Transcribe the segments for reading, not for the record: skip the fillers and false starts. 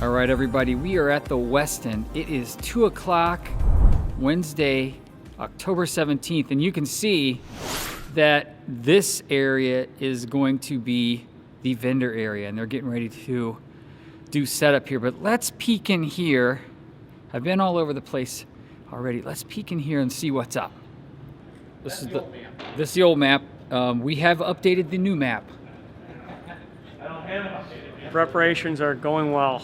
All right, everybody, we are at the Westin. It is 2 o'clock, Wednesday, October 17th, and you can see that this area is going to be the vendor area, and they're getting ready to do setup here. But let's peek in here. I've been all over the place already. Let's peek in here and see what's up. This is the old map. We have updated the new map. I don't have it updated. Preparations are going well.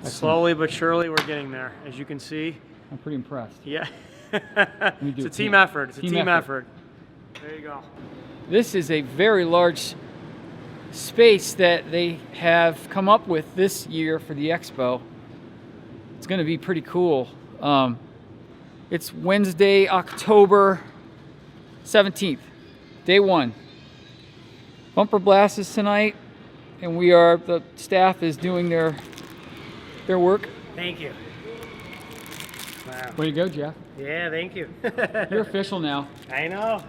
Slowly but surely we're getting there, as you can see. I'm pretty impressed. Yeah. It's a team effort. It's a team effort. There you go. This is a very large space that they have come up with this year for the expo. It's going to be pretty cool. It's Wednesday, October 17th, day one. Bumper blast is tonight, and the staff is doing their work. Thank you. Wow. Way to go, Jeff. Yeah, thank you. You're official now. I know.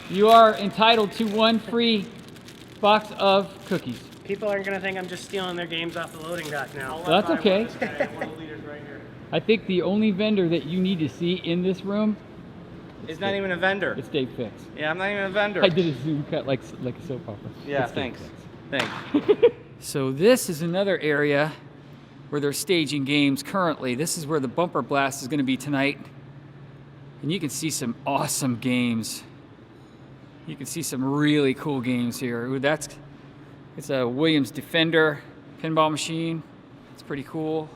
You are entitled to one free box of cookies. People aren't going to think I'm just stealing their games off the loading dock now. That's okay. One of the leaders right here. I think the only vendor that you need to see in this room It's not even a vendor. is Dave Fix. Yeah, I'm not even a vendor. I did a zoom cut like a soap opera. Yeah, It's Dave thanks. Fix. Thanks. So this is another area where they're staging games currently. This is where the bumper blast is going to be tonight. And you can see some awesome games. You can see some really cool games here. Ooh, it's a Williams Defender pinball machine. It's pretty cool.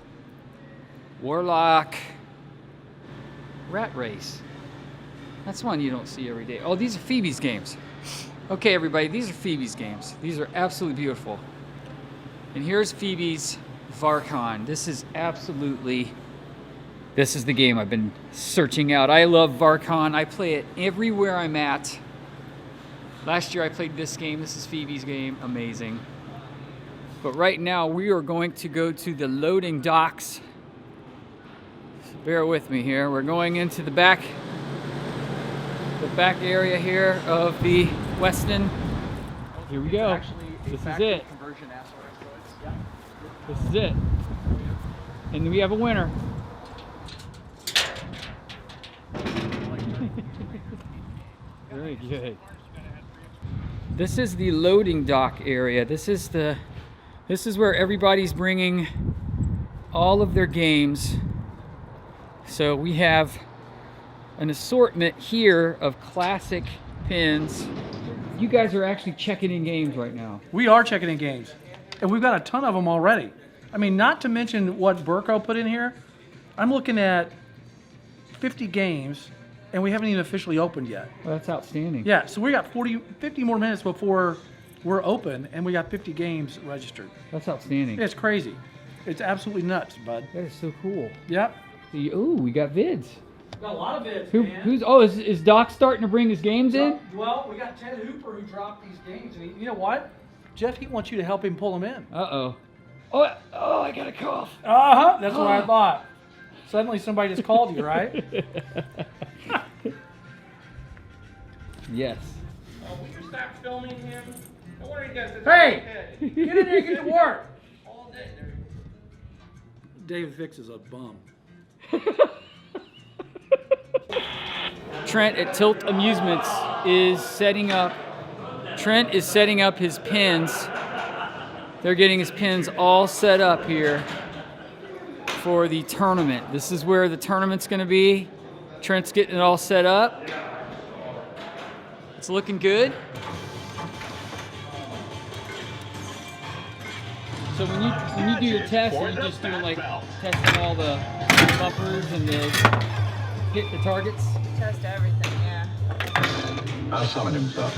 Warlock. Rat Race. That's one you don't see every day. Oh, these are Phoebe's games. Okay, everybody, these are Phoebe's games. These are absolutely beautiful. And here's Phoebe's Varcon. This is the game I've been searching out. I love Varcon. I play it everywhere I'm at. Last year I played this game. This is Phoebe's game. Amazing. But right now we are going to go to the loading docks. So bear with me here. We're going into the back area here of the Westin. Here we go. This is it. This is it. And we have a winner. Very good. This is the loading dock area. This is where everybody's bringing all of their games. So we have an assortment here of classic pins. You guys are actually checking in games right now. We are checking in games, and we've got a ton of them already. I mean, not to mention what Berko put in here. I'm looking at 50 games, and we haven't even officially opened yet. Well, that's outstanding. Yeah, so we got 50 more minutes before we're open, and we got 50 games registered. That's outstanding. It's crazy. It's absolutely nuts, bud. That is so cool. Yep. Ooh, we got vids. Got a lot of vids, man. Is Doc starting to bring his games in? Well, we got Ted Hooper who dropped these games, and you know what? Jeff, he wants you to help him pull them in. Uh-oh. Oh, I got a cough. Uh-huh, that's what I thought. Suddenly somebody just called you, right? Yes. Will you stop filming him? What are you guys doing? Hey! Get in there and get to work! All day. David Fix is a bum. Trent at Tilt Amusements is setting up. Trent is setting up his pins. They're getting his pins all set up here for the tournament. This is where the tournament's going to be. Trent's getting it all set up. It's looking good. So when you do your test, are you just doing like testing all the bumpers and hit the targets? Test everything, yeah. I'll summon himself.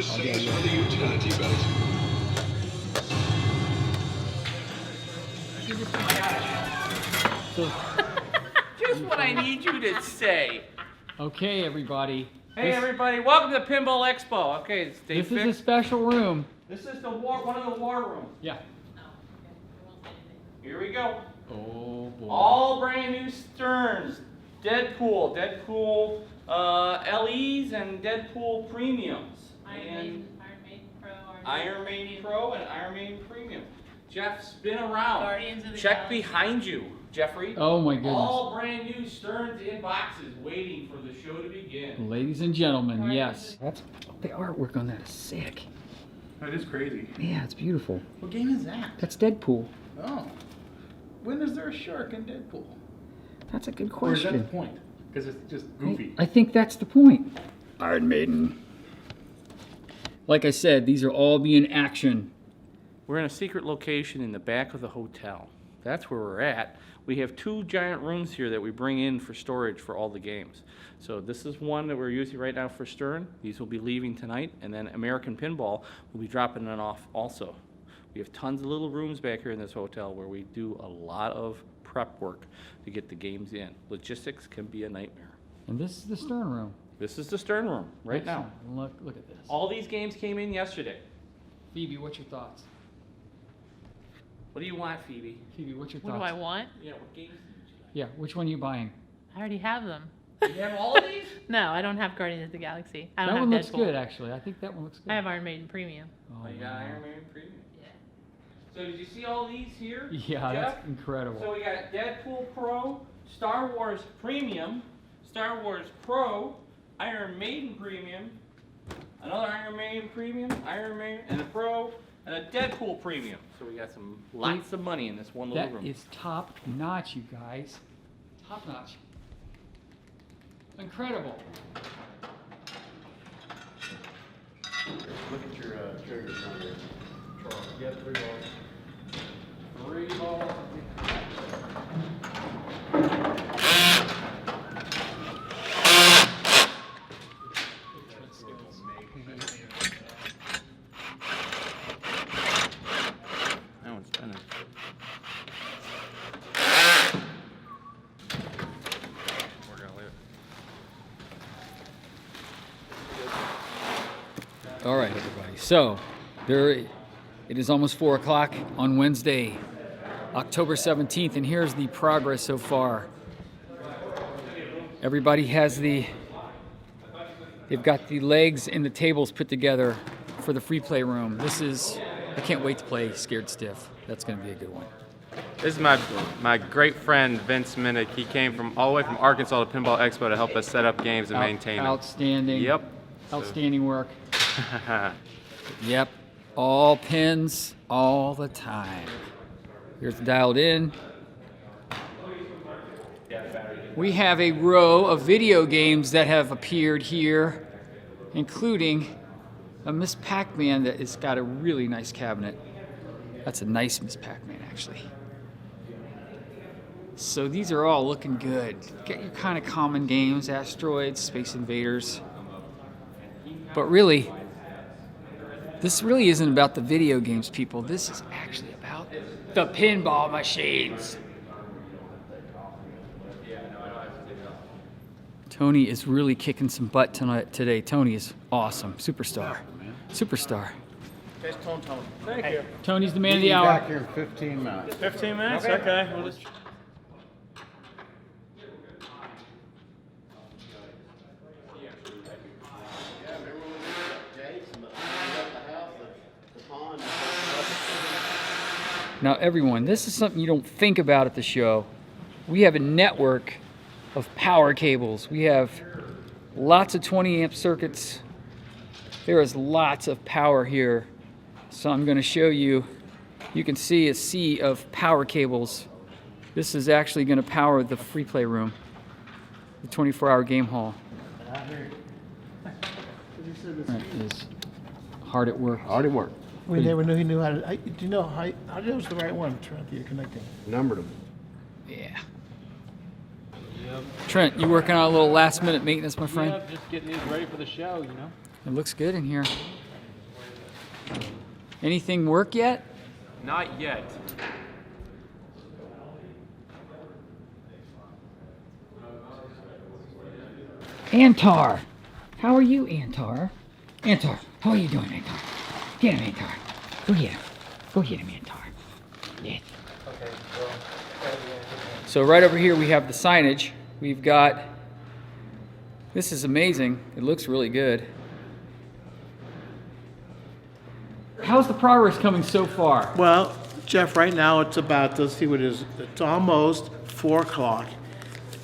For the utility belt. So Just what I need you to say. Okay, everybody. Hey, everybody, welcome to Pinball Expo. Okay, stay This fixed. is a special room. This is one of the war rooms. Yeah. Here we go. Oh boy. All brand new Sterns. Deadpool, LEs, and Deadpool Premiums. And Iron Maiden Pro and Iron Maiden Premium. Jeff, spin around. Guardians of the Check Galaxy. behind you, Jeffrey. Oh my goodness. All brand new Sterns in boxes waiting for the show to begin. Ladies and gentlemen, yes. That's the artwork on that is sick. That is crazy. Yeah, it's beautiful. What game is that? That's Deadpool. Oh. When is there a shark in Deadpool? That's a good Or is that the question. point? Because it's just goofy. I think that's the point. Iron Maiden. Like I said, these are all being action. We're in a secret location in the back of the hotel. That's where we're at. We have 2 giant rooms here that we bring in for storage for all the games. So this is one that we're using right now for Stern. These will be leaving tonight, and then American Pinball will be dropping it off also. We have tons of little rooms back here in this hotel where we do a lot of prep work to get the games in. Logistics can be a nightmare. And this is the Stern room. This is the Stern room right now. Excellent. Look at this. All these games came in yesterday. Phoebe, what's your thoughts? What do you want, Phoebe? Phoebe, what's your What thoughts? do I want? Yeah, what games did you like? Yeah, which one are you buying? I already have them. You have all of these? No, I don't have Guardians of the Galaxy. I don't That have one looks Deadpool. good, actually. I think that one looks good. I have Iron Maiden Premium. Oh, Oh, you got Iron Maiden Premium? Yeah. So did you see all these here? Yeah, Jeff? that's incredible. So we got Deadpool Pro, Star Wars Premium, Star Wars Pro, Iron Maiden Premium, another Iron Maiden Premium, Iron Maiden, and a Pro, and a Deadpool Premium. So we got some lots of money in this one little That room. is top notch, you guys. Top notch. Incredible. Look at your triggers on your control. Yeah, 3 balls. 3 balls. That one's spinning. We're gonna leave it. All right, everybody. So, it is almost 4 o'clock on Wednesday, October 17th, and here's the progress so far. Everybody has they've got the legs and the tables put together for the free play room. I can't wait to play Scared Stiff. That's going to be a good one. This is my great friend Vince Minnick. He came from all the way from Arkansas to Pinball Expo to help us set up games and maintain them. Outstanding. Yep. Outstanding work. Yep. All pins, all the time. Here's the dialed in. We have a row of video games that have appeared here, including a Miss Pac-Man that has got a really nice cabinet. That's a nice Miss Pac-Man, actually. So these are all looking good. Get your kind of common games, Asteroids, Space Invaders. But really, this really isn't about the video games, people. This is actually about the pinball machines. Tony is really kicking some butt today. Tony is awesome. Superstar. Superstar. Thank you. Tony's the man of the hour. Back here in 15 minutes. 15 minutes? Okay. We'll just... Now, everyone, this is something you don't think about at the show. We have a network of power cables. We have lots of 20 amp circuits. There is lots of power here. So I'm going to show you. You can see a sea of power cables. This is actually going to power the free play room, the 24-hour game hall. That is hard at work. Hard at work. We never knew he knew how to. Do you know how was the right one, Trent, that you're connecting? Numbered them. Yeah. Trent, you working on a little last-minute maintenance, my friend? Yeah, just getting these ready for the show, you know? It looks good in here. Anything work yet? Not yet. Antar. How are you, Antar? Antar, how are you doing, Antar? Get him, Antar. Go get him. Go get him, Antar. Yes. So right over here we have the signage. We've got, this is amazing. It looks really good. How's the progress coming so far? Well, Jeff, right now it's about, let's see what it is, it's almost 4 o'clock.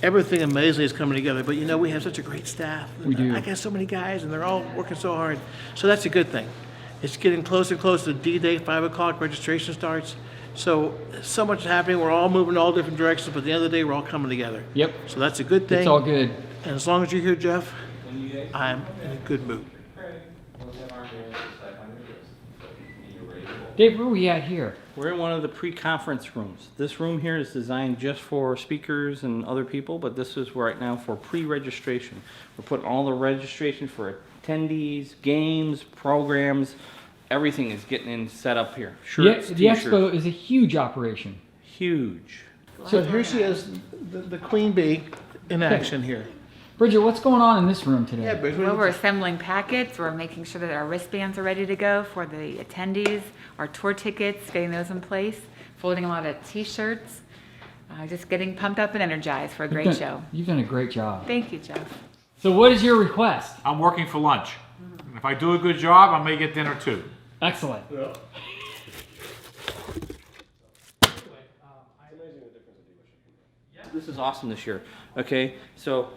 Everything amazingly is coming together, but you know, we have such a great staff. We do. I got so many guys and they're all working so hard. So that's a good thing. It's getting closer and closer to D-Day, 5 o'clock, registration starts. So much is happening. We're all moving in all different directions, but at the end of the day, we're all coming together. Yep. So that's a good thing. It's all good. And as long as you're here, Jeff, I'm in a good mood. Dave, where are we at here? We're in one of the pre-conference rooms. This room here is designed just for speakers and other people, but this is right now for pre-registration. We're putting all the registration for attendees, games, programs, everything is getting in set up here. Shirts, The t-shirts. expo is a huge operation. Huge. So here she is, the queen bee in action here. Bridget, what's going on in this room today? Yeah, Bridget. Well, we're assembling packets. We're making sure that our wristbands are ready to go for the attendees, our tour tickets, getting those in place, folding a lot of t-shirts, just getting pumped up and energized for a great show. You've done a great job. Thank you, Jeff. So what is your request? I'm working for lunch. And if I do a good job, I may get dinner too. Excellent. This is awesome this year. Okay, so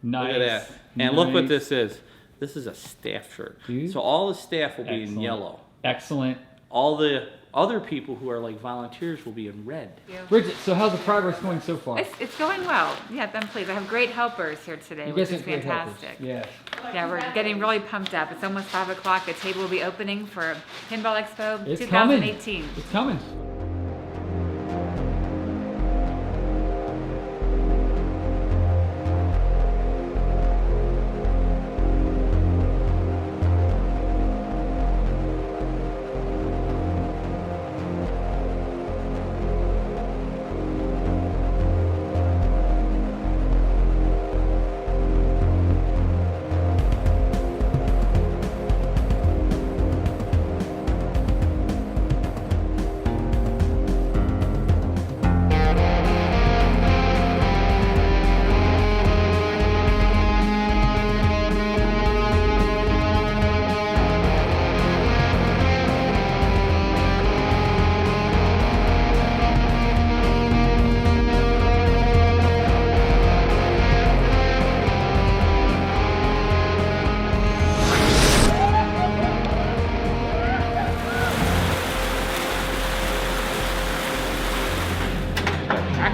Nice. look at that. And look what Nice. this is. This is a staff shirt. Dude. So all the staff will be in Excellent. yellow. Excellent. All the other people who are like volunteers will be in red. Bridget, so how's the progress going so far? It's going well. Yeah, I'm pleased. I have great helpers here today, You which guys is have great helpers. fantastic. Yeah. Yeah, we're getting really pumped up. It's almost 5 o'clock. The table will be opening for Pinball Expo It's coming. 2018. It's coming.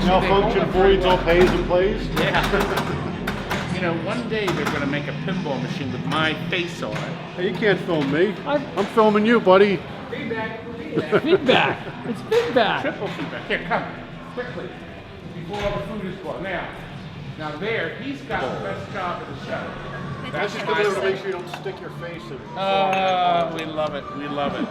Malfunction voids all pays and plays. Yeah. You know, one day they're going to make a pinball machine with my face on it. Hey, you can't film me. I'm filming you, buddy. Feedback. Feedback. It's feedback. Triple feedback. Here, come. Quickly. Before all the food is gone. Now there, he's got the best job of the show. That's just come over to make sure you don't stick your face in. We love it. We love it.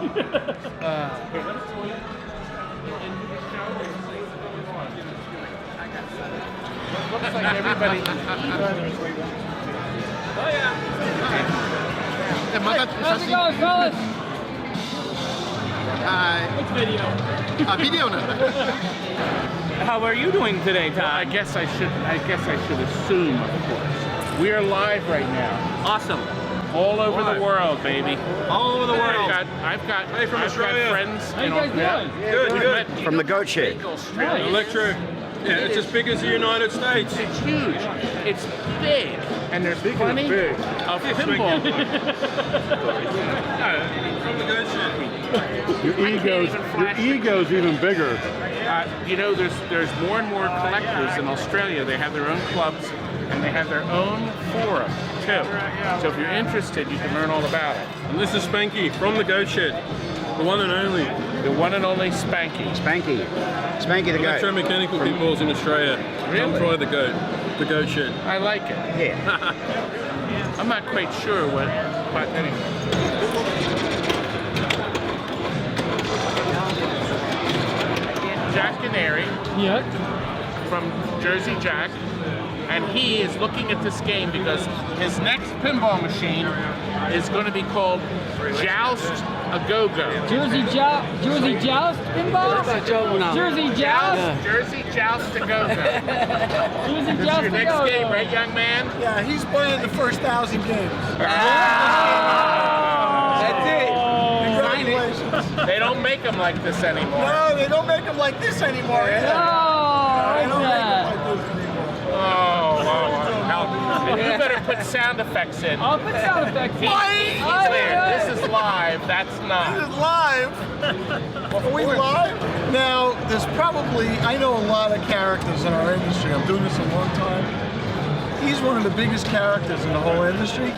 Looks like everybody. How's it going, fellas? Hi. Video. Video now. How are you doing today, Tom? I guess I should assume, of course. We are live right now. Awesome. All over the world, baby. All over the world. I've got friends. How you guys doing? Good. From the goat shit. Nice. Electric. Yeah, it's as big as the United States. It's huge. It's big. And there's plenty of pinball. From the goat shit. Your ego's even bigger. You know, there's more and more collectors in Australia. They have their own clubs and they have their own forum too. So if you're interested, you can learn all about it. And this is Spanky from the Goat Shed, the one and only. The one and only Spanky. Spanky the goat. Electromechanical pinballs in Australia. Really? Come try the Goat Shed. I like it. Yeah. I'm not quite sure what, but anyway. Jack Canary Yeah. from Jersey Jack, and he is looking at this game because his next pinball machine is going to be called Joust a Go-Go. Jersey Joust pinball? Jersey Joust? Jersey Joust a Go-Go. Jersey This is Joust your next game, right, young man? Yeah, he's playing the first 1,000 games. That's it. Congratulations. They don't make them like this anymore. No, they don't make them like this anymore. Oh, They don't make them like this anymore. And you better put sound effects in. I'll put sound effects in. He's there. This is live. That's not. This is live. Are we live? Now, there's probably, I know a lot of characters in our industry. I'm doing this a long time. He's one of the biggest characters in the whole industry.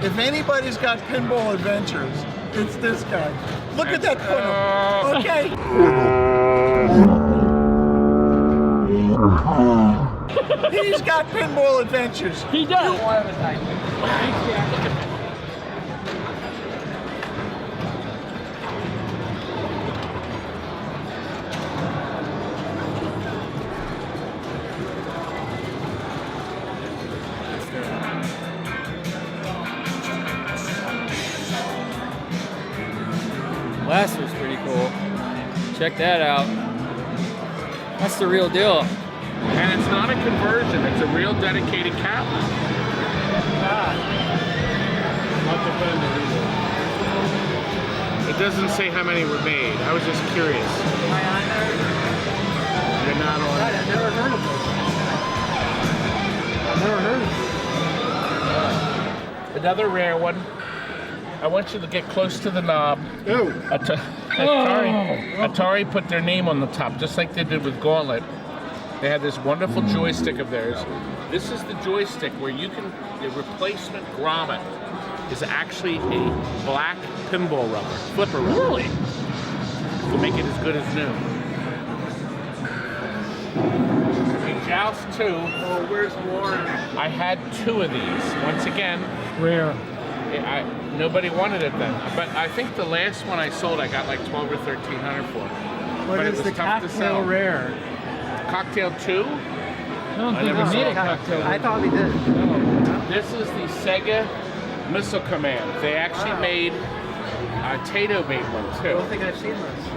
If anybody's got pinball adventures, it's this guy. Look at that put okay. He's got pinball adventures. He does. Blaster's pretty cool. Check that out. That's the real deal. And it's not a conversion. It's a real dedicated cabinet. It doesn't say how many were made. I was just curious. Am I on there? You're not on. I've never heard of this. I've never heard of this. Another rare one. I want you to get close to the knob. Atari put their name on the top, just like they did with Gauntlet. They had this wonderful joystick of theirs. This is the joystick where you can, the replacement grommet is actually a black pinball rubber, flipper rubber. Really? To make it as good as new. A Joust 2. Oh, where's Warren? I had 2 of these. Once again, Rare. nobody wanted it then. But I think the last one I sold, I got like 12 or 1,300 for. What But it is was the tough to cocktail sell. rare? Cocktail 2? I don't think we made a cocktail. I thought we did. This is the Sega Missile Command. They actually made Tato made one I too. don't think I've seen this.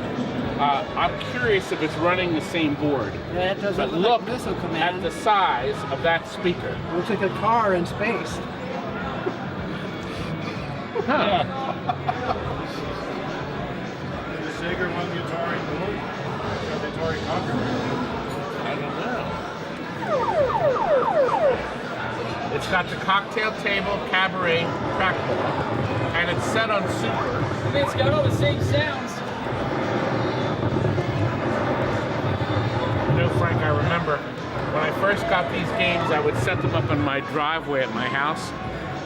I'm curious if it's running the same board. Yeah, it doesn't But look look like Missile at Command. the size of that speaker. It looks like a car in space. Huh. Did the Sega run the Atari board? Or the Atari conquered? I don't know. It's got the cocktail table, cabaret, trackball, and it's set on super. It's got all the same sounds. You know, Frank, I remember when I first got these games, I would set them up in my driveway at my house,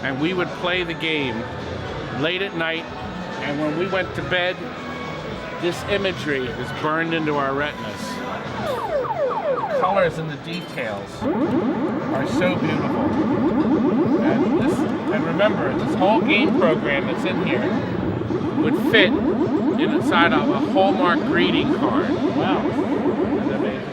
and we would play the game late at night, and when we went to bed, this imagery is burned into our retinas. The colors and the details are so beautiful. And remember, this whole game program that's in here would fit inside of a Hallmark greeting card. Wow. Isn't that amazing?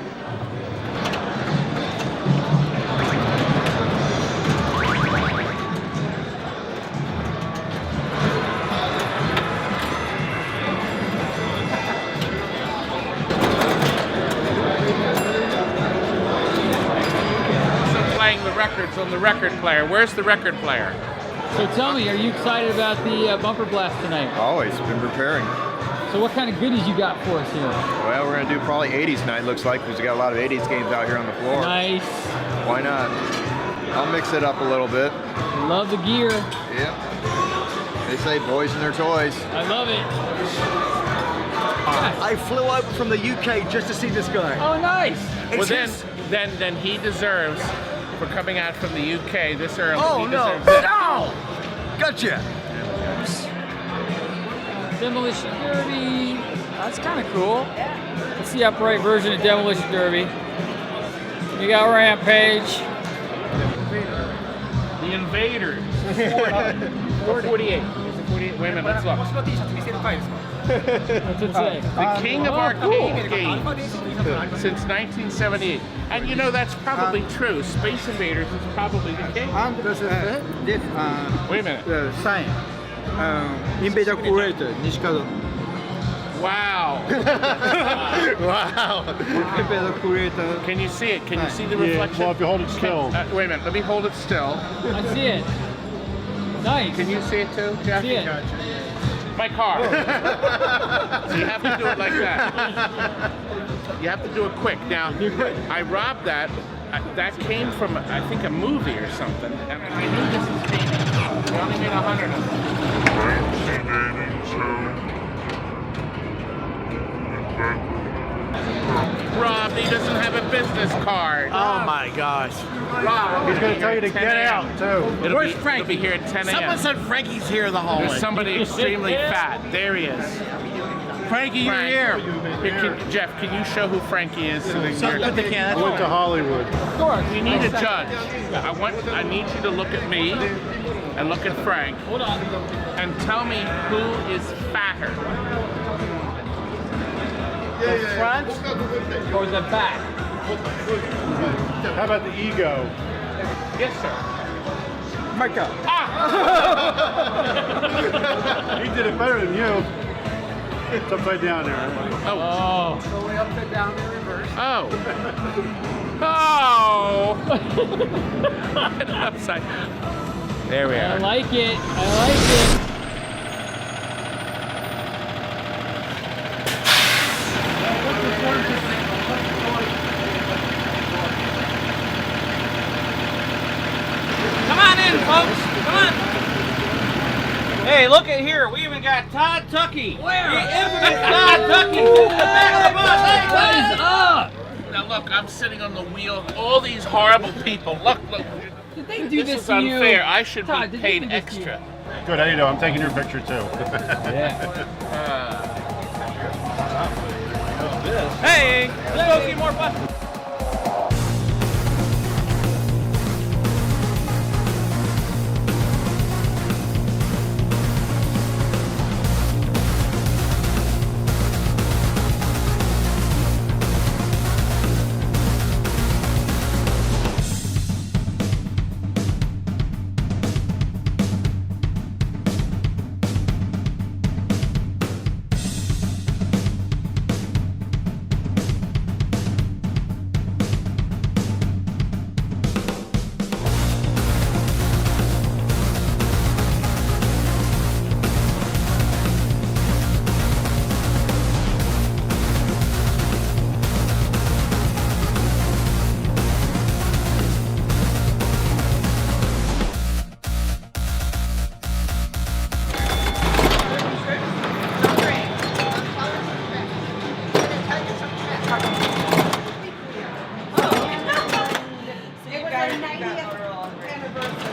The records on the record player. Where's the record player? So tell me, are you excited about the bumper blast tonight? Always been preparing. So what kind of goodies you got for us here? Well, we're gonna do probably 80s night, looks like, because we got a lot of 80s games out here on the floor. Nice. Why not? I'll mix it up a little bit. Love the gear. Yep. They say boys and their toys. I love it. I flew over from the UK just to see this guy. Oh, nice. Well, then he deserves, for coming out from the UK this early, Oh, he no. deserves it. No! Gotcha. Demolition Derby. That's kind of cool. That's the upright version of Demolition Derby. You got Rampage. The Invaders. 48. Wait a minute, let's look. What's it say? The king of arcade games since 1978. And you know, that's probably true. Space Invaders is probably the king. Wait a minute. Sign. Invader Creator, Nishikado. Wow. Wow. Invader Creator. Can you see it? Can you see the reflection? Well, if you hold it still. Wait a minute. Let me hold it still. I see it. Nice. Can you see it too, Jeff? See it. My car. So you have to do it like that. You have to do it quick. Now, I robbed that. That came from, I think, a movie or something. And I knew this was famous. We only made 100 of them. Rob, he doesn't have a business card. Oh my gosh. Rob, He's going to tell you to get out, too. Where's Frank? He'll be here at 10 a.m. Someone said Frankie's here in the hallway. There's somebody extremely fat. There he is. Frankie, you're Frank. here. Jeff, can you show who Frankie is? So they But they can't. Went to Hollywood. Of course. We need a judge. I need you to look at me and look at Frank. Hold on. And tell me who is fatter. The front or the back? How about the ego? Yes, sir. Micah. He did it better than you. It's upside down there. Oh. So we upside down in reverse. Oh. Oh. Upside. There we I are. like it. I like it. Come on in, folks. Come on. Hey, look at here. We even got Todd Tuckey. Where? The infamous Todd Tuckey. In the back of the bus. Hey, What is up? Now look, I'm sitting on the wheel. All these horrible people. Look. Did they do this is to you? unfair. I should Todd, be did they paid do this to you? extra. Good, how you doing? I'm taking your picture, too. Hey, let's go see more buses.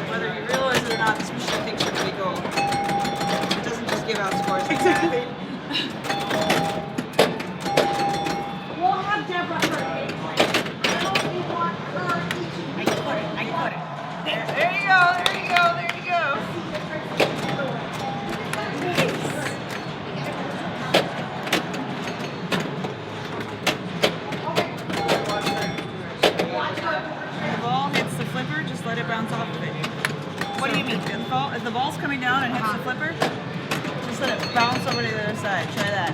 Whether you realize it or not, this machine thinks you're pretty cool. It doesn't just give out scores like that. We'll have Deborah hurt. I don't want her teaching. I got it. There you go. The ball hits the flipper, just let it bounce off of it. What do you mean? If the ball's coming down and hits the flipper, just let it bounce over to the other side. Try that.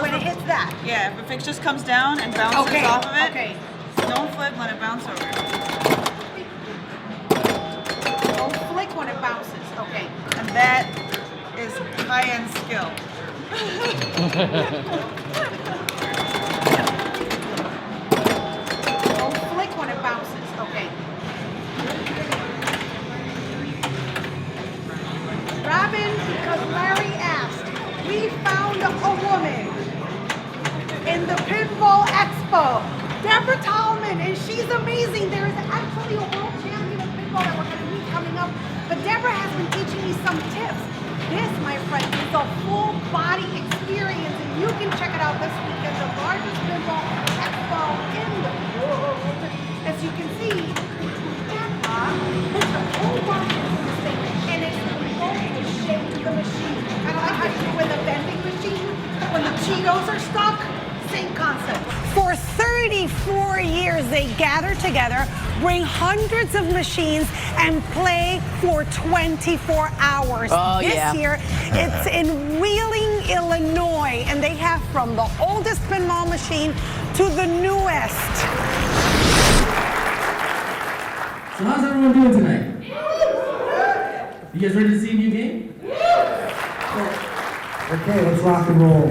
When it hits that. Yeah, if it just comes down and bounces off of it, don't flip, let it bounce over. Don't flick when it bounces. Okay. And that is high-end skill. Don't flick when it bounces. Okay. Robin, because Larry asked, we found a woman in the Pinball Expo. Deborah Tallman, and she's amazing. There is actually a world champion of pinball that we're going to meet coming up. But Deborah has been teaching me some tips. This, my friend, is a full body experience, and you can check it out this weekend, the largest pinball expo in the world. As you can see, Deborah puts the whole body into this thing, and it's both the shape of the machine. Kind of like how you do with a Cheetos are stuck, same concept. For 34 years, they gather together, bring hundreds of machines, and play for 24 hours. Oh, this yeah. year, it's in Wheeling, Illinois, and they have from the oldest pinball machine to the newest. So how's everyone doing tonight? You guys ready to see a new game? Okay, let's rock and roll.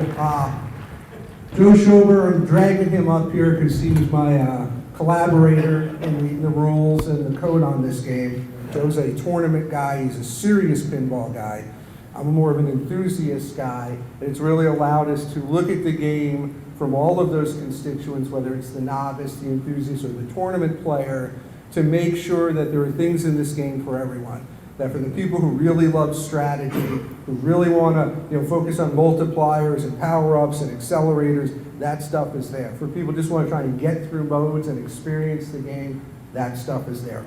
Joe Schober, I'm dragging him up here because he's my collaborator in the rules and the code on this game. Joe's a tournament guy, he's a serious pinball guy. I'm more of an enthusiast guy. It's really allowed us to look at the game from all of those constituents, whether it's the novice, the enthusiast, or the tournament player, to make sure that there are things in this game for everyone. That for the people who really love strategy, who really want to focus on multipliers and power-ups and accelerators, that stuff is there. For people who just want to try and get through modes and experience the game, that stuff is there.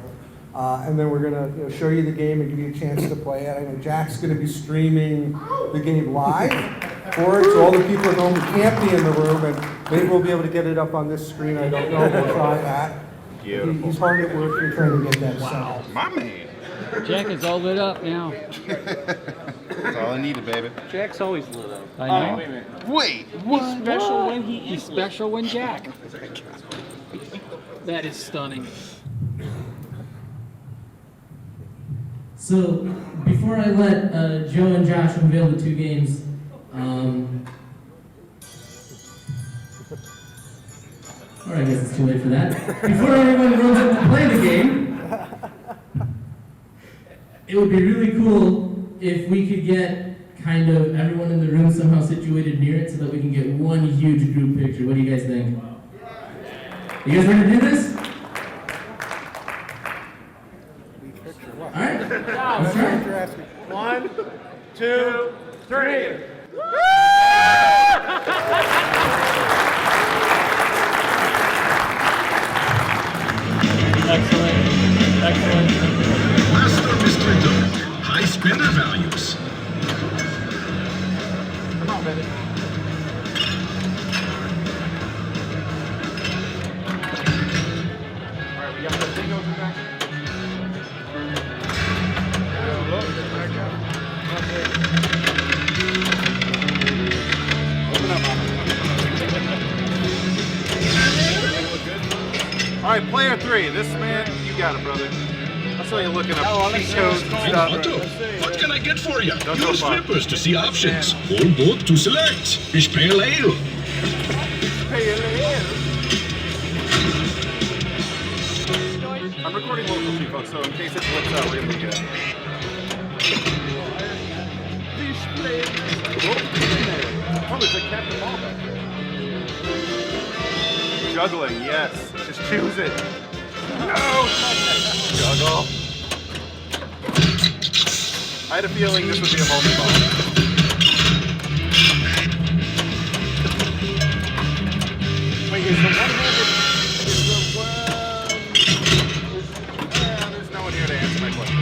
And then we're going to show you the game and give you a chance to play it. I know Jack's going to be streaming the game live for it, so all the people at home who can't be in the room, and maybe we'll be able to get it up on this screen. I don't know. We'll try that. He's hard at work here trying to get that set. My man. Jack is all lit up now. That's all I needed, baby. Jack's always lit up. I know. Wait a minute. Wait, He's special when He's special when Jack. That is stunning. So before I let Joe and Josh unveil the two games, or I guess it's too late for that. Before everyone runs up to play the game, it would be really cool if we could get kind of everyone in the room somehow situated near it so that we can get one huge group picture. What do you guys think? You guys ready to do this? All right. Let's try. 1, 2, 3. Excellent. Excellent. Master Mystery Dog. High spender values. Come on, baby. All right, we got the thing over back. Look, back up. Okay. Open up, Mama. All right, player 3. This man, you got it, brother. I saw you looking up cheat codes and I'm stuff. Otto. What can I get for you? Don't go Use far. flippers to see options. Hold both to select. Ich pale ale. I'm recording locally, folks, so in case it flips out, we're gonna be good. Oh, there's a Captain Ball back there. Juggling, yes. Just choose it. No! Juggle. I had a feeling this would be a multi-ball. Wait, is the one-handed... there's no one here to answer my question.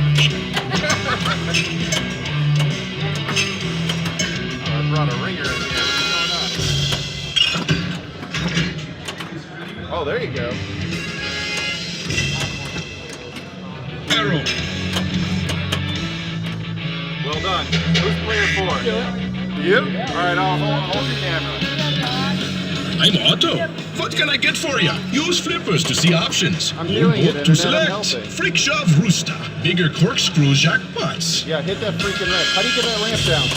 Oh, I brought a ringer in here. What's going on? Oh, there you go. Arrow. Well done. Who's player 4? You? All right, I'll hold the camera. I'm Otto. What can I get for you? Use flippers to see options. I'm Hold doing it, both to Internet, I'm select. helping. Freak shove rooster. Bigger corkscrew jackpots. Yeah, hit that freaking ramp. How do you get that ramp down?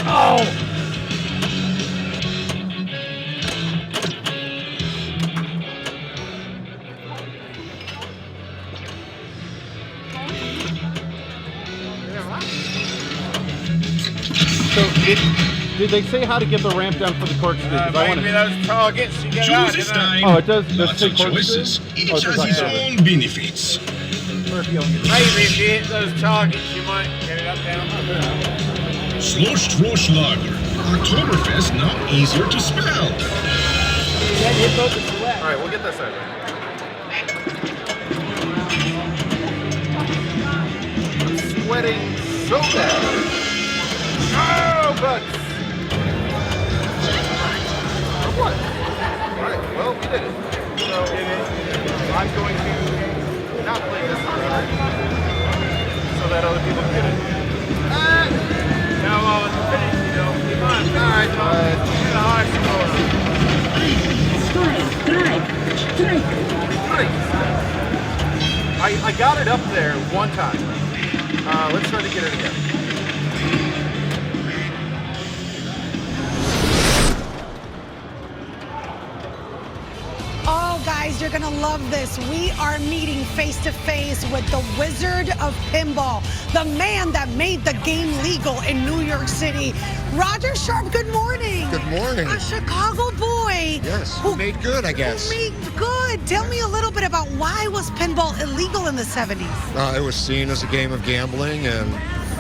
Oh! So, did they say how to get the ramp down for the corkscrew? Maybe those targets you get out, Choose this you know? time. Oh, it does. Lots of choices. Each has its own benefits. Maybe if you hit those targets, you might get it up down. Slosh Lager. Oktoberfest now easier to spell. All right, we'll get this out. I'm sweating so bad. Kurtz. For what? Alright, well, we did it. So, I'm going to not play this one so that other people can get it. Now, finish, you know. Come on. Alright, Get a hard score. I got it up there one time. Let's try to get it again. Oh, guys, you're gonna love this. We are meeting face to face with the Wizard of Pinball, the man that made the game legal in New York City. Roger Sharp, good morning. Good morning. A Chicago boy. Yes, who made good, I guess. Who made good. Tell me a little bit about why was pinball illegal in the 70s? It was seen as a game of gambling, and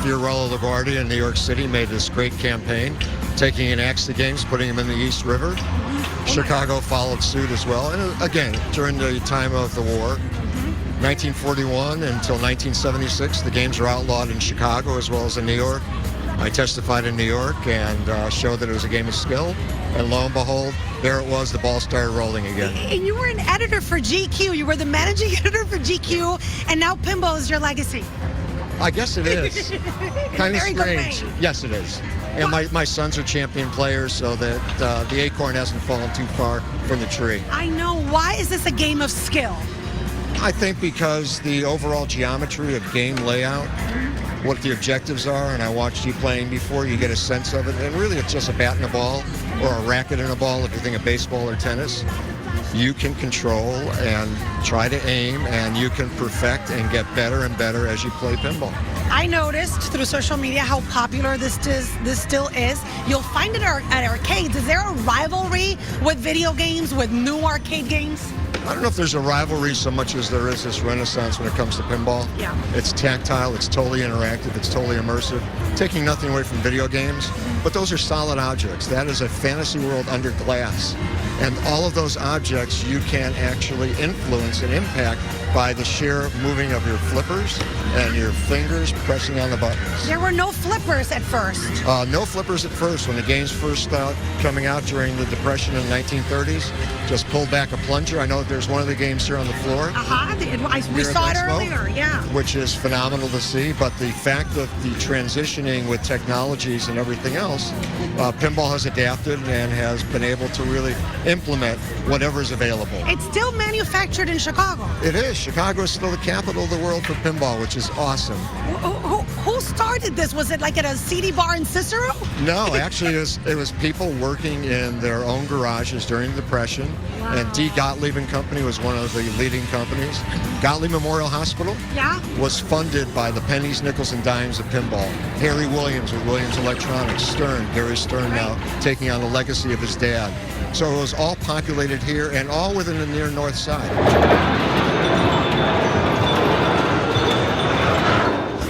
Fiorello LaGuardia in New York City made this great campaign, taking an axe to games, putting them in the East River. Chicago followed suit as well, and again, during the time of the war, 1941 until 1976, the games were outlawed in Chicago as well as in New York. I testified in New York and showed that it was a game of skill, and lo and behold, there it was, the ball started rolling again. And you were an editor for GQ. You were the managing editor for GQ, and now pinball is your legacy. I guess it is. Kind of Very strange. gourmet. Yes, it is. And my sons are champion players, so that the acorn hasn't fallen too far from the tree. I know. Why is this a game of skill? I think because the overall geometry of game layout, what the objectives are, and I watched you playing before, you get a sense of it. And really, it's just a bat and a ball, or a racket and a ball, if you think of baseball or tennis. You can control and try to aim, and you can perfect and get better and better as you play pinball. I noticed through social media how popular this still is. You'll find it at arcades. Is there a rivalry with video games, with new arcade games? I don't know if there's a rivalry so much as there is this renaissance when it comes to pinball. Yeah. It's tactile, it's totally interactive, it's totally immersive, taking nothing away from video games, but those are solid objects. That is a fantasy world under glass. And all of those objects you can actually influence and impact by the sheer moving of your flippers and your fingers pressing on the buttons. There were no flippers at first. No flippers at first. When the games first coming out during the Depression in the 1930s, just pulled back a plunger. I know that there's one of the games here on the floor. We saw it earlier, yeah. Which is phenomenal to see, but the fact of the transitioning with technologies and everything else, pinball has adapted and has been able to really implement whatever is available. It's still manufactured in Chicago. It is. Chicago is still the capital of the world for pinball, which is awesome. Who started this? Was it like at a CD bar in Cicero? No, actually it was people working in their own garages during the Depression. Wow. And D. Gottlieb and Company was one of the leading companies. Gottlieb Memorial Hospital was funded by the pennies, nickels, and dimes of pinball. Harry Williams with Williams Electronics, Stern, Gary Stern now taking on the legacy of his dad. So it was all populated here and all within the near north side.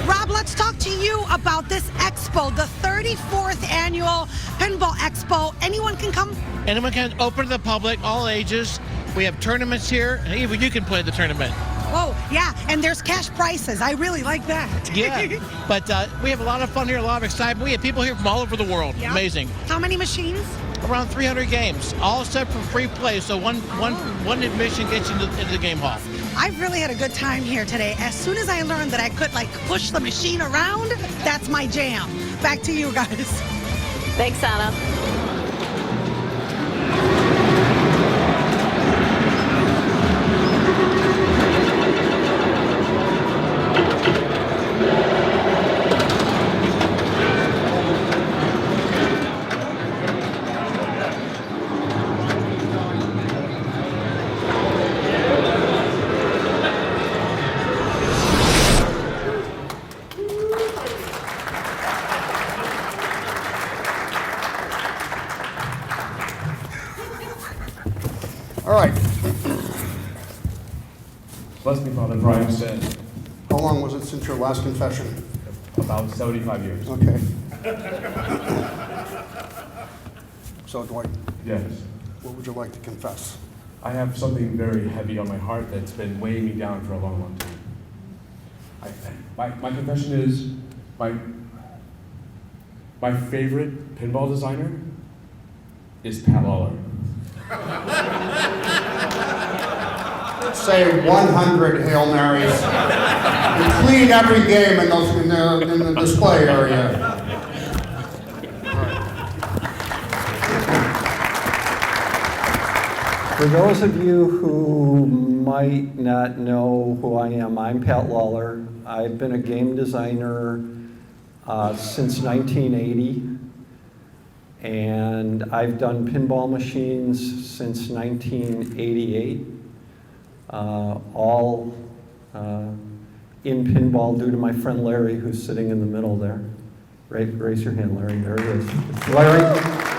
Rob, let's talk to you about this expo, the 34th annual Pinball Expo. Anyone can come? Anyone can, open to the public, all ages. We have tournaments here, and even you can play the tournament. Whoa, yeah, and there's cash prizes. I really like that. Yeah, but we have a lot of fun here, a lot of excitement. We have people here from all over the world. Yeah. Amazing. How many machines? Around 300 games, all set for free play. So one admission gets you into the game hall. I've really had a good time here today. As soon as I learned that I could push the machine around, that's my jam. Back to you guys. Thanks, Anna. All right. Bless me, Father Brian said. How long was it since your last confession? About 75 years. Okay. So, Dwight. Yes. What would you like to confess? I have something very heavy on my heart that's been weighing me down for a long, long time. My confession is my My favorite pinball designer is Pat Lawler. Say 100 Hail Marys. And clean every game in the display area. For those of you who might not know who I am, I'm Pat Lawler. I've been a game designer since 1980, and I've done pinball machines since 1988, all in pinball due to my friend Larry, who's sitting in the middle there. Raise your hand, Larry. There he is. Larry,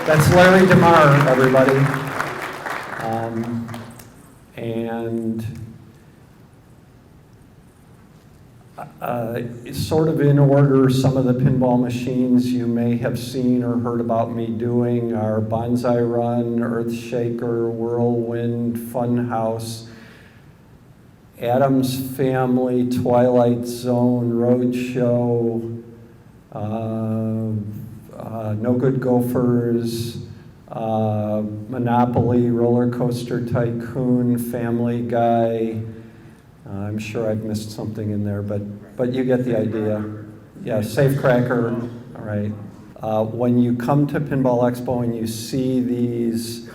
that's Larry DeMar, everybody. And sort of in order, some of the pinball machines you may have seen or heard about me doing are Bonsai Run, Earthshaker, Whirlwind, Funhouse, Addams Family, Twilight Zone, Roadshow, No Good Gophers, Monopoly, Roller Coaster Tycoon, Family Guy. I'm sure I've missed something in there, but you get the idea. Yeah, Safecracker, all right. When you come to Pinball Expo and you see these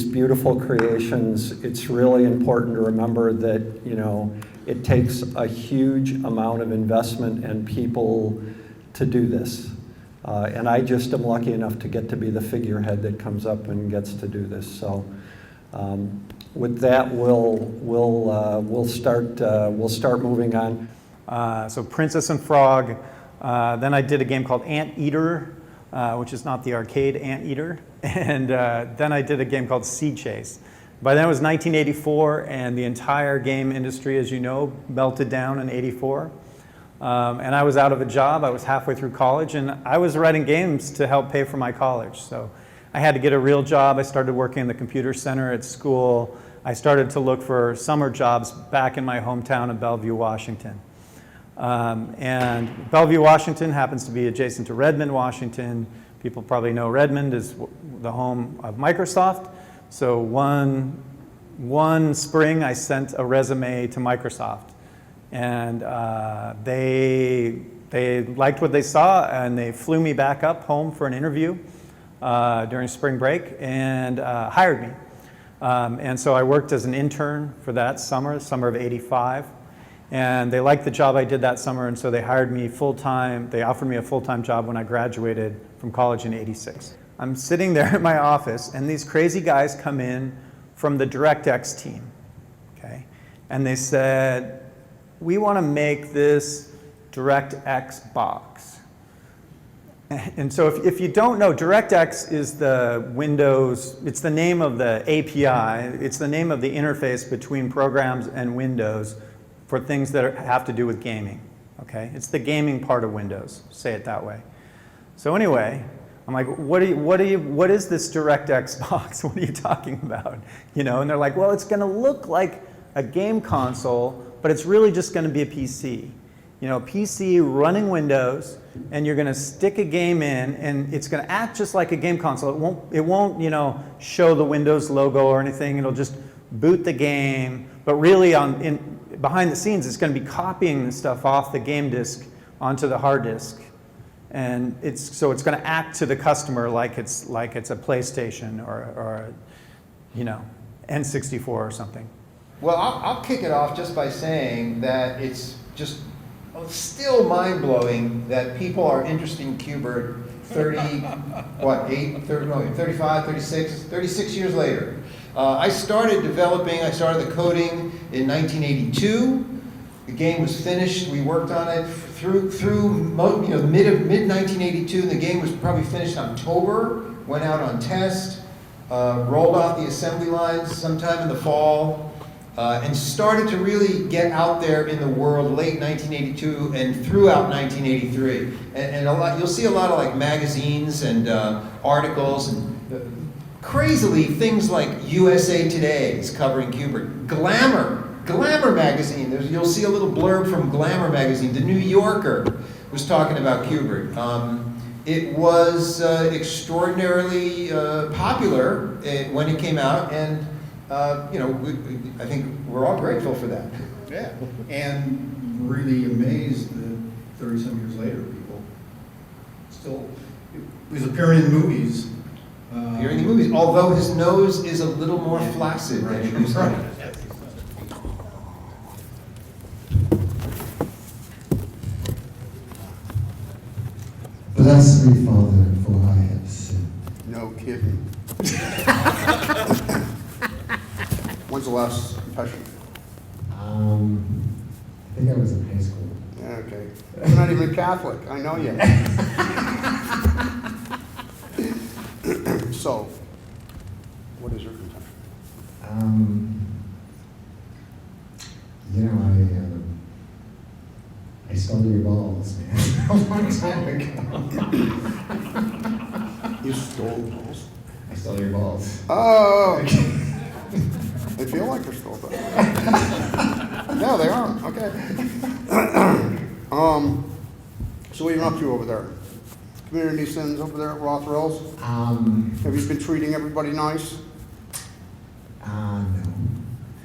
beautiful creations, it's really important to remember that, you know, it takes a huge amount of investment and people to do this. And I just am lucky enough to get to be the figurehead that comes up and gets to do this. So with that, we'll start moving on. So Princess and Frog. Then I did a game called Anteater, which is not the arcade Anteater. And then I did a game called Sea Chase. By then it was 1984, and the entire game industry, as you know, melted down in '84. And I was out of a job. I was halfway through college, and I was writing games to help pay for my college. So I had to get a real job. I started working in the computer center at school. I started to look for summer jobs back in my hometown of Bellevue, Washington. And Bellevue, Washington happens to be adjacent to Redmond, Washington. People probably know Redmond is the home of Microsoft. So one spring, I sent a resume to Microsoft. And they liked what they saw, and they flew me back up home for an interview during spring break and hired me. And so I worked as an intern for that summer of '85. And they liked the job I did that summer, and so they hired me full-time. They offered me a full-time job when I graduated from college in '86. I'm sitting there in my office, and these crazy guys come in from the DirectX team, okay? And they said, we want to make this DirectX box. And so if you don't know, DirectX is the Windows, it's the name of the API, it's the name of the interface between programs and Windows for things that have to do with gaming, okay? It's the gaming part of Windows, say it that way. So anyway, I'm like, what is this DirectX box? What are you talking about? You know, and they're like, well, it's gonna look like a game console, but it's really just gonna be a PC. You know, PC running Windows, and you're gonna stick a game in, and it's gonna act just like a game console. It won't, you know, show the Windows logo or anything. It'll just boot the game, but really behind the scenes, it's gonna be copying the stuff off the game disk onto the hard disk. And so it's gonna act to the customer like it's a PlayStation or you know, N64 or something. Well, I'll kick it off just by saying that it's just still mind-blowing that people are interested in Q*bert 36 years later. I started the coding in 1982. The game was finished. We worked on it through mid-1982. The game was probably finished in October, went out on test, rolled off the assembly lines sometime in the fall, and started to really get out there in the world late 1982 and throughout 1983. And you'll see a lot of like magazines and articles and crazily things like USA Today is covering Q*bert. Glamour magazine. You'll see a little blurb from Glamour magazine. The New Yorker was talking about Q*bert. it was extraordinarily popular when it came out, and you know, I think we're all grateful for that. Yeah, and really amazed that 30-some years later, people still, it was appearing in movies. Appearing in movies, although his nose is a little more flaccid than it used to be. Bless me, Father, for I have sinned. No kidding. When's the last confession? I think I was in high school. Yeah, okay. You're not even Catholic. I know you. So, what is your confession? You know, I stole your balls, man, a long time ago. You stole balls? I stole your balls. Oh! They feel like they're stole balls. No, they aren't. Okay. So what are you up to over there? Community sins over there at Rothrell's? Have you been treating everybody nice? No.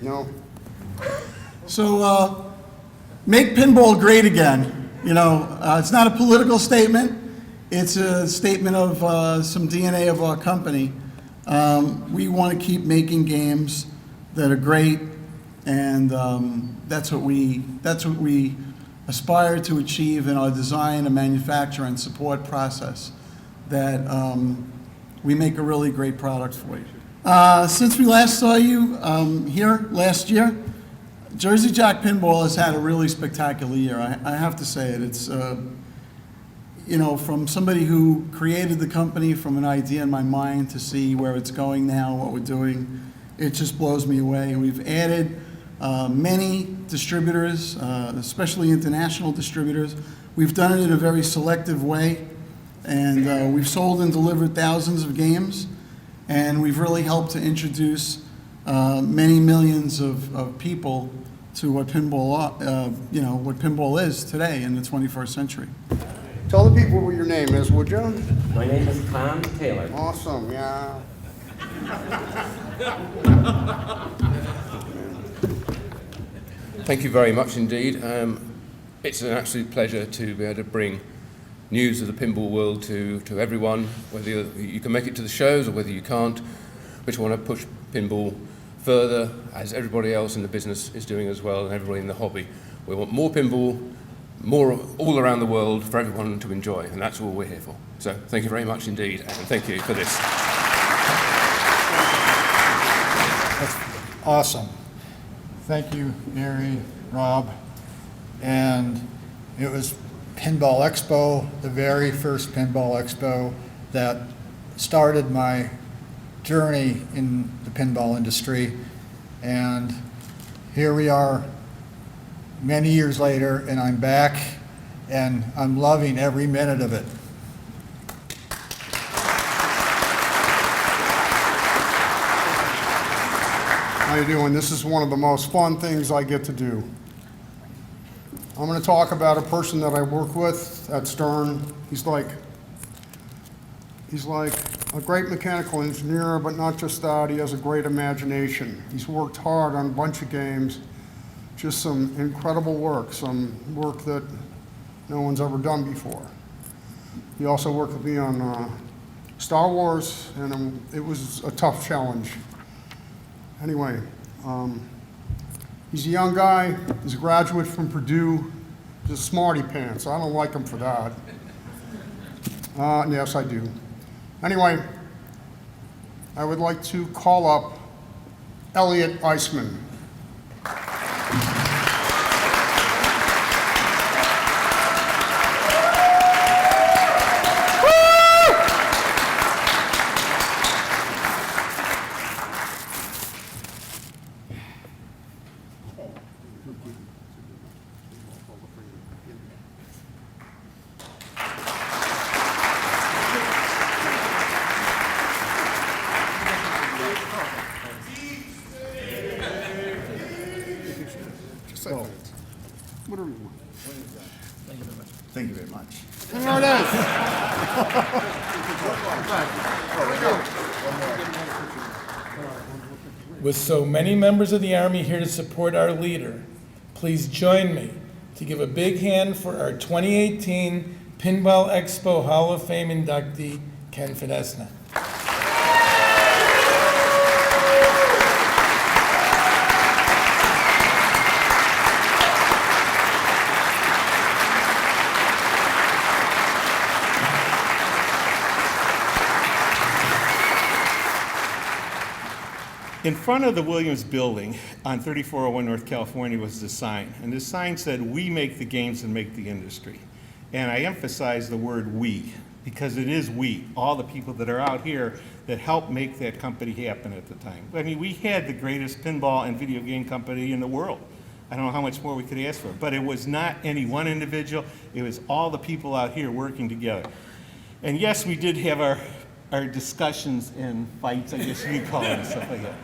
No? So, make pinball great again. You know, it's not a political statement. It's a statement of some DNA of our company. We want to keep making games that are great, and that's what we aspire to achieve in our design and manufacture and support process, that we make a really great product for you. Since we last saw you here last year, Jersey Jack Pinball has had a really spectacular year. I have to say it. It's, you know, from somebody who created the company from an idea in my mind to see where it's going now, what we're doing, it just blows me away. We've added many distributors, especially international distributors. We've done it in a very selective way, and we've sold and delivered thousands of games, and we've really helped to introduce many millions of people to what pinball, you know, what pinball is today in the 21st century. Tell the people what your name is, would you? My name is Tom Taylor. Awesome, yeah. Thank you very much indeed. It's an absolute pleasure to be able to bring news of the pinball world to everyone, whether you can make it to the shows or whether you can't. We just want to push pinball further, as everybody else in the business is doing as well, and everybody in the hobby. We want more pinball, more all around the world for everyone to enjoy, and that's all we're here for. So thank you very much indeed, and thank you for this. That's awesome. Thank you, Gary, Rob. And it was Pinball Expo, the very first Pinball Expo, that started my journey in the pinball industry. And here we are many years later, and I'm back, and I'm loving every minute of it. How you doing? This is one of the most fun things I get to do. I'm going to talk about a person that I work with at Stern. He's like a great mechanical engineer, but not just that, he has a great imagination. He's worked hard on a bunch of games, just some incredible work, some work that no one's ever done before. He also worked with me on Star Wars, and it was a tough challenge. Anyway, he's a young guy, he's a graduate from Purdue, he's a smarty pants. I don't like him for that. Yes, I do. Anyway, I would like to call up Elliot Eisman. Whatever you want. Thank you very much. There it is. With so many members of the Army here to support our leader, please join me to give a big hand for our 2018 Pinball Expo Hall of Fame inductee, Ken Fidesna. In front of the Williams building on 3401 North California was the sign, and this sign said, "We make the games and make the industry." And I emphasize the word we, because it is we, all the people that are out here that helped make that company happen at the time. I mean, we had the greatest pinball and video game company in the world. I don't know how much more we could ask for, but it was not any one individual, it was all the people out here working together. And yes, we did have our discussions and fights, I guess you could call it, and stuff like that.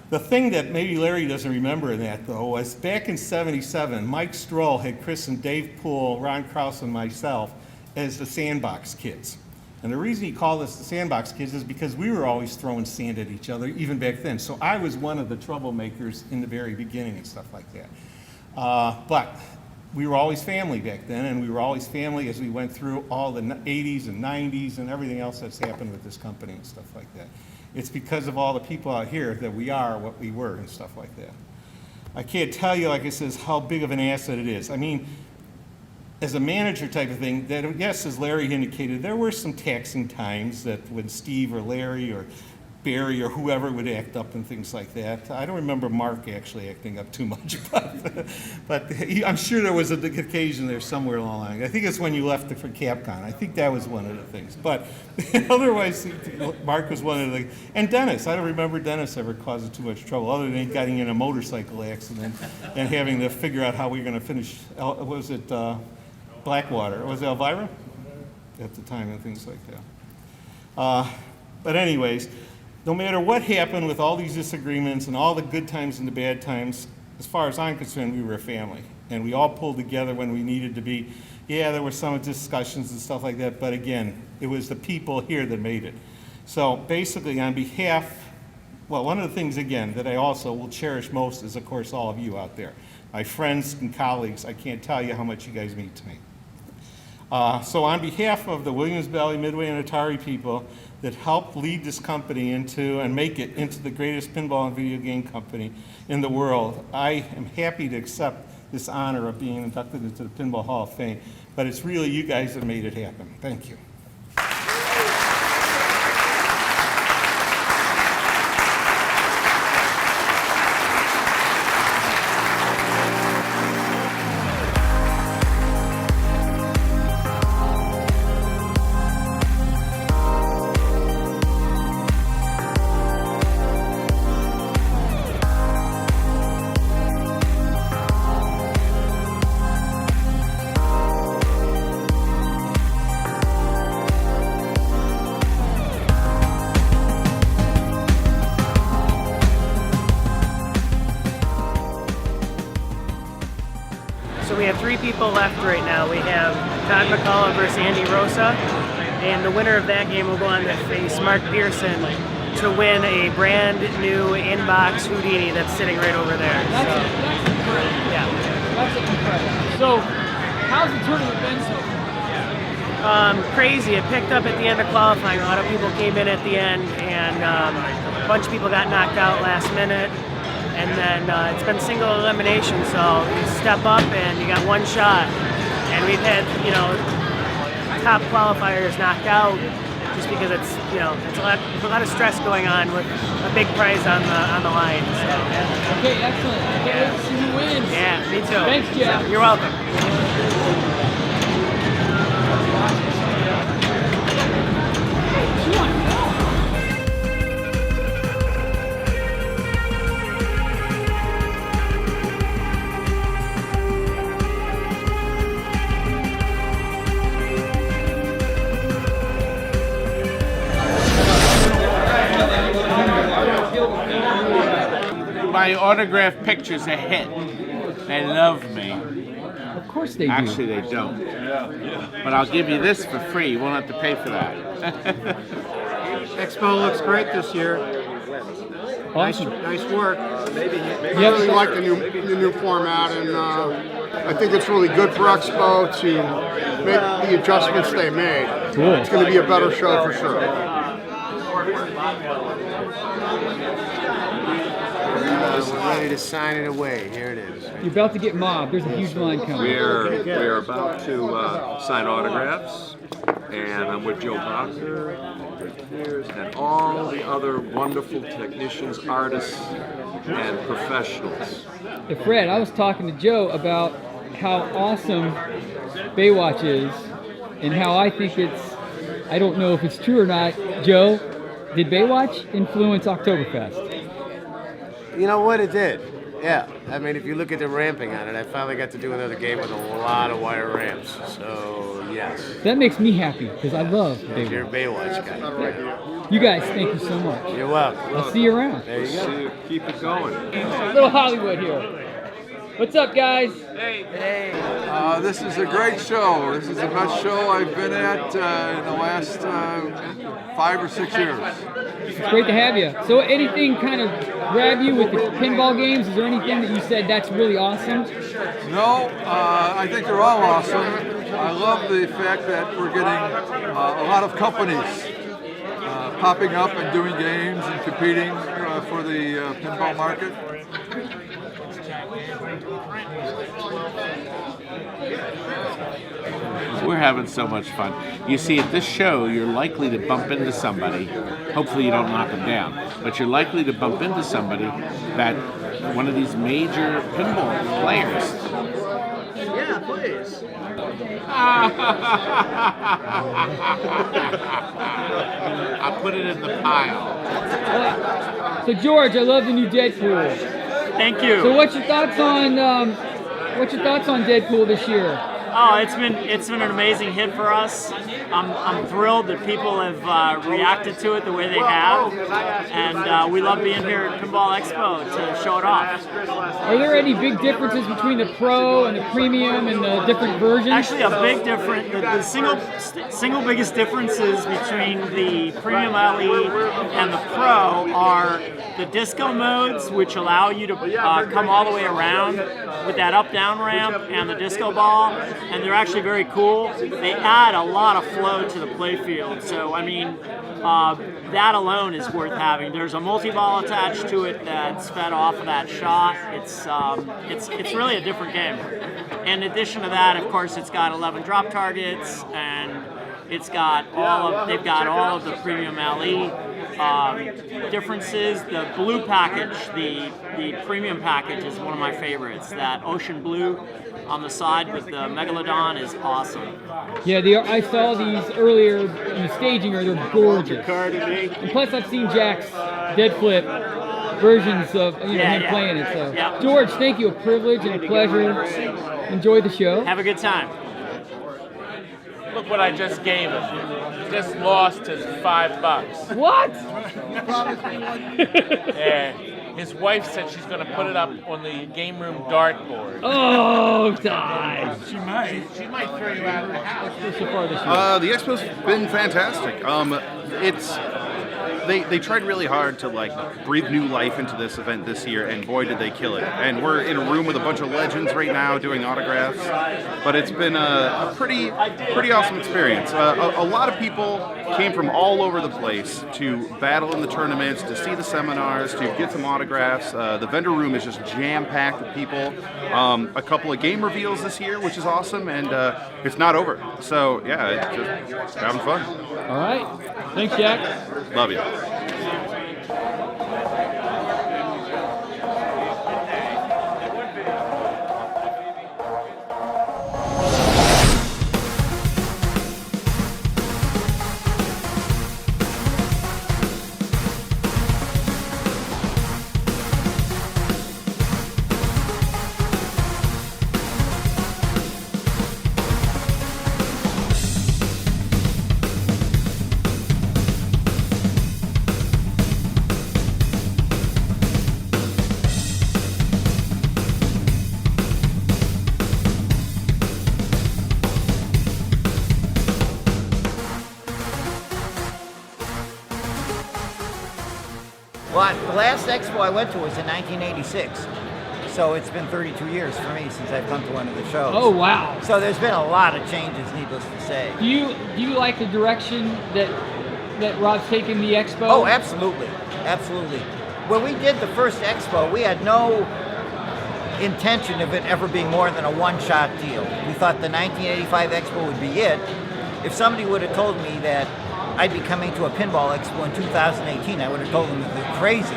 The thing that maybe Larry doesn't remember in that, though, was back in '77, Mike Stroll had christened Dave Poole, Ron Krause, and myself as the Sandbox Kids. And the reason he called us the Sandbox Kids is because we were always throwing sand at each other, even back then. So I was one of the troublemakers in the very beginning and stuff like that. But we were always family back then, and we were always family as we went through all the 80s and 90s and everything else that's happened with this company and stuff like that. It's because of all the people out here that we are what we were and stuff like that. I can't tell you, like I says, how big of an asset it is. I mean, as a manager type of thing, that yes, as Larry indicated, there were some taxing times that when Steve or Larry or Barry or whoever would act up and things like that. I don't remember Mark actually acting up too much, but I'm sure there was an occasion there somewhere along the line. I think it's when you left for Capcom. I think that was one of the things. But otherwise, Mark was one of the, and Dennis. I don't remember Dennis ever causing too much trouble, other than getting in a motorcycle accident and having to figure out how we were going to finish. Was it Blackwater? Was it Elvira at the time and things like that? But anyways, no matter what happened with all these disagreements and all the good times and the bad times, as far as I'm concerned, we were a family. And we all pulled together when we needed to be. Yeah, there were some discussions and stuff like that, but again, it was the people here that made it. So basically, on behalf, well, one of the things, again, that I also will cherish most is, of course, all of you out there. My friends and colleagues, I can't tell you how much you guys mean to me. So on behalf of the Williams Valley, Midway, and Atari people that helped lead this company into and make it into the greatest pinball and video game company in the world, I am happy to accept this honor of being inducted into the Pinball Hall of Fame, but it's really you guys that made it happen. Thank you. So we have three people left right now. We have Todd McCullough versus Andy Rosa, and the winner of that game will go on to face Mark Pearson to win a brand new in-box Houdini that's sitting right over there. That's incredible. Yeah. That's incredible. So, how's the tournament been so far? Crazy. It picked up at the end of qualifying. A lot of people came in at the end, and a bunch of people got knocked out last minute. And then it's been single elimination, so you step up and you got one shot. And we've had, you know, top qualifiers knocked out just because it's, you know, it's a lot of stress going on with a big prize on the line. So. Okay, excellent. Okay, let's see who wins. Yeah, me too. Thanks, Jeff. You're welcome. My autographed picture's a hit. They love me. Of course they do. Actually, they don't. But I'll give you this for free. You won't have to pay for that. Expo looks great this year. Awesome. Nice work. I really like the new format, and I think it's really good for Expo to make the adjustments they made. Cool. It's going to be a better show for sure. We're ready to sign it away. Here it is. You're about to get mobbed. There's a huge line coming. We're about to sign autographs, and I'm with Joe Bacher, and all the other wonderful technicians, artists, and professionals. Hey, Fred, I was talking to Joe about how awesome Baywatch is and how I think I don't know if it's true or not. Joe, did Baywatch influence Oktoberfest? You know what? It did. Yeah. I mean, if you look at the ramping on it, I finally got to do another game with a lot of wire ramps. So, yes. That makes me happy because I love Baywatch. You're a Baywatch guy. You guys, thank you so much. You're welcome. I'll see you around. There you go. Keep it going. Little Hollywood here. What's up, guys? Hey. This is a great show. This is the best show I've been at in the last 5 or 6 years. It's great to have you. So anything kind of grab you with the pinball games? Is there anything that you said that's really awesome? No, I think they're all awesome. I love the fact that we're getting a lot of companies popping up and doing games and competing for the pinball market. We're having so much fun. You see, at this show, you're likely to bump into somebody. Hopefully you don't knock them down. But you're likely to bump into somebody that one of these major pinball players. Yeah, please. I'll put it in the pile. So George, I love the new Deadpool. Thank you. So what's your thoughts on Deadpool this year? Oh, it's been an amazing hit for us. I'm thrilled that people have reacted to it the way they have, and we love being here at Pinball Expo to show it off. Are there any big differences between the Pro and the Premium and the different versions? Actually, a big difference. The single biggest differences between the Premium LE and the Pro are the disco modes, which allow you to come all the way around with that up-down ramp and the disco ball, and they're actually very cool. They add a lot of flow to the playfield, so I mean, that alone is worth having. There's a multi-ball attached to it that's fed off of that shot. It's really a different game. In addition to that, of course, it's got 11 drop targets, and they've got all of the Premium LE differences. The blue package, the Premium package, is one of my favorites. That ocean blue on the side with the Megalodon is awesome. Yeah, I saw these earlier in the staging. They're gorgeous. And plus, I've seen Jack's dead flip versions of him playing it. So, George, thank you. A privilege and a pleasure. Enjoy the show. Have a good time. Look what I just gave him. Just lost his $5. What? Yeah. His wife said she's going to put it up on the game room dartboard. Oh, die. She might throw you out of the house. The expo's been fantastic. They tried really hard to breathe new life into this event this year, and boy did they kill it. And we're in a room with a bunch of legends right now doing autographs, but it's been a pretty awesome experience. A lot of people came from all over the place to battle in the tournaments, to see the seminars, to get some autographs. The vendor room is just jam-packed with people. A couple of game reveals this year, which is awesome, and it's not over. So yeah, it's just having fun. All right. Thanks, Jack. Love you. Well, the last expo I went to was in 1986. So it's been 32 years for me since I've come to one of the shows. Oh, wow. So there's been a lot of changes, needless to say. Do you like the direction that Rob's taken the expo? Oh, absolutely. Absolutely. When we did the first expo, we had no intention of it ever being more than a one-shot deal. We thought the 1985 expo would be it. If somebody would have told me that I'd be coming to a pinball expo in 2018, I would have told them that they're crazy,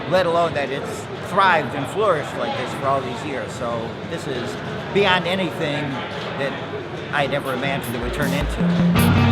let alone that it's thrived and flourished like this for all these years. So this is beyond anything that I'd ever imagined it would turn into.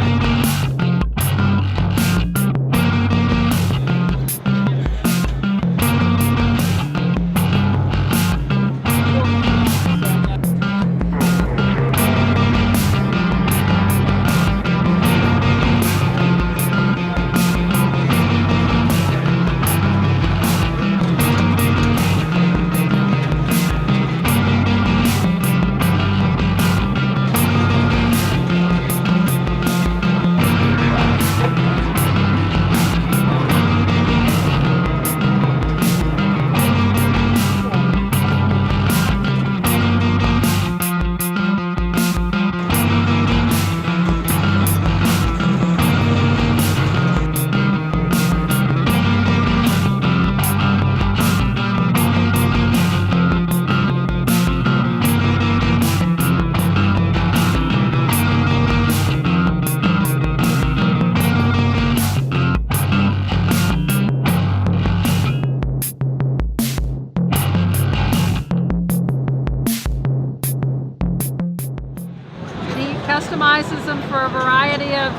Customizes them for a variety of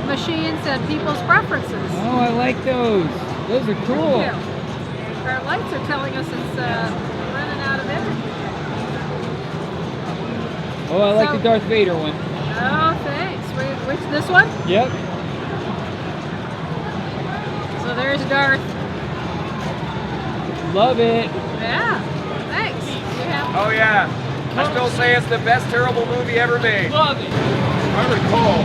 machines and people's preferences. Oh, I like those. Those are cool. Thank you. Our lights are telling us it's running out of energy. Oh, I like the Darth Vader one. Oh, thanks. Which this one? Yep. So there's Darth. Love it. Yeah. Thanks. You have Oh yeah. I still say it's the best terrible movie ever made. Love it. I recall.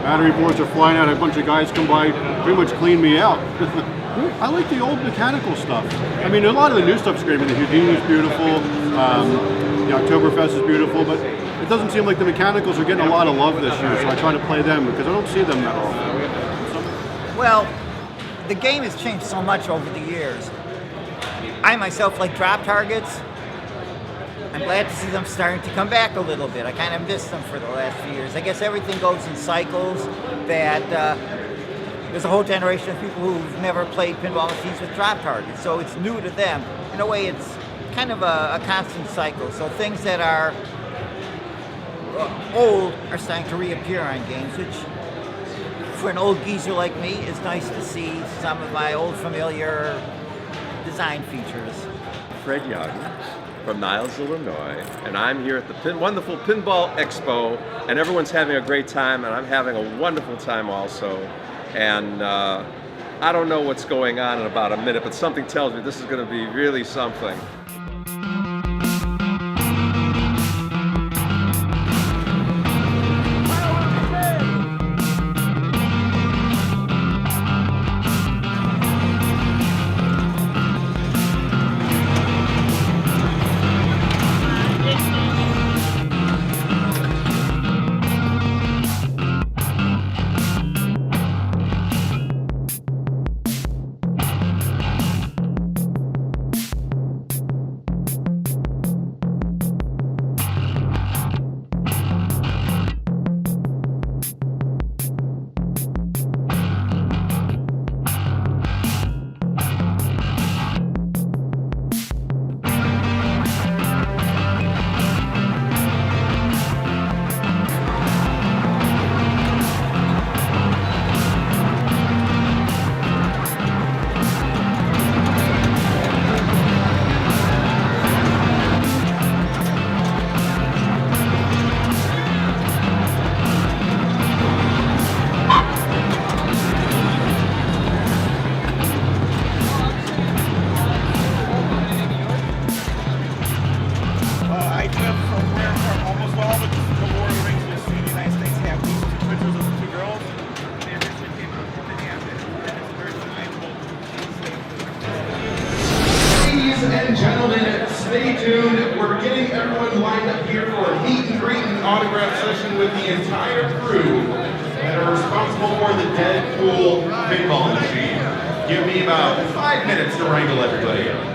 Battery boards are flying out. A bunch of guys come by, pretty much clean me out. I like the old mechanical stuff. I mean, a lot of the new stuff's great. I mean, the Houdini's beautiful, the Oktoberfest is beautiful, but it doesn't seem like the mechanicals are getting a lot of love this year, so I try to play them because I don't see them that often. Well, the game has changed so much over the years. I myself like drop targets. I'm glad to see them starting to come back a little bit. I kind of missed them for the last few years. I guess everything goes in cycles, that there's a whole generation of people who've never played pinball machines with drop targets, so it's new to them. In a way, it's kind of a constant cycle. So things that are old are starting to reappear on games, which for an old geezer like me is nice to see some of my old familiar design features. Fred Young from Niles, Illinois, and I'm here at the wonderful Pinball Expo, and everyone's having a great time, and I'm having a wonderful time also. And I don't know what's going on in about a minute, but something tells me this is going to be really something. autograph session with the entire crew that are responsible for the Deadpool pinball machine. Give me about 5 minutes to wrangle everybody up.